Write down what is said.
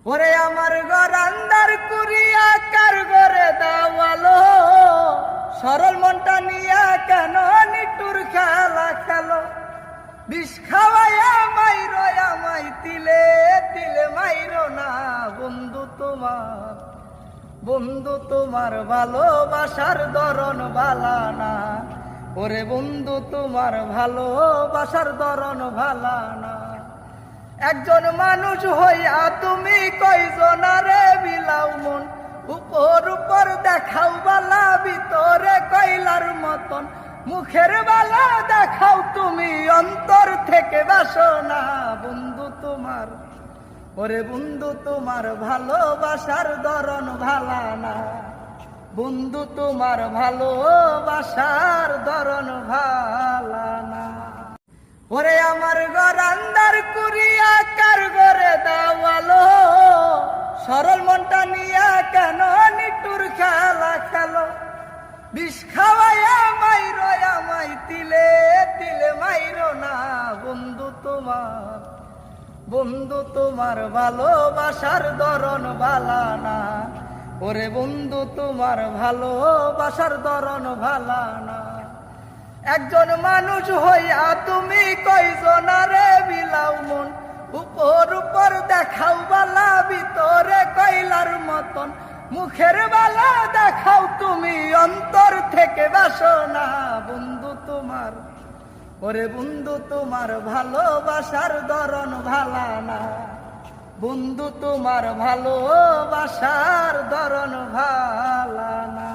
ওরে আমার ঘর আন্দার কুরিয়া কার ঘরে দাওয়ালো, সরল মনটা নিয়া কেন নিটুর খেলা খেলো। বিষ খাওয়াইয়া মাইরো আমায় তিলে তিলে মাইরো না। বন্ধু তোমার ভালোবাসার ধরন ভালা না। ওরে বন্ধু তোমার ভালোবাসার ধরন ভালা না। একজন মানুষ হইয়া তুমি কয়জনারে বিলাও মন, উপর উপর দেখাও বালা ভিতরে কয়লার মতন। মুখের বালা দেখাও তুমি অন্তর থেকে বাসনা। বন্ধু তোমার ওরে বন্ধু তোমার ভালোবাসার ধরন ভালা না। বন্ধু তোমার ভালোবাসার ধরন ভালা না। ওরে আমার ঘর আন্দার কুরিয়া কার ঘরে দাওয়ালো, সরল মনটা নিয়া কেন নিটুর খেলা খেলো। বিষ খাওয়াইয়া মাইরো আমায় তিলে তিলে মাইরো না। বন্ধু তোমার ভালোবাসার ধরন ভালা না। ওরে বন্ধু তোমার ভালোবাসার ধরন ভালা না। একজন মানুষ হইয়া তুমি কয়জনারে বিলাও মন, উপর উপর দেখাও বালা ভিতরে কয়লার মতন। মুখের বালা দেখাও তুমি অন্তর থেকে বাসনা। বন্ধু তোমার ওরে বন্ধু তোমার ভালোবাসার ধরন ভালা না। বন্ধু তোমার ভালোবাসার ধরন ভালা না।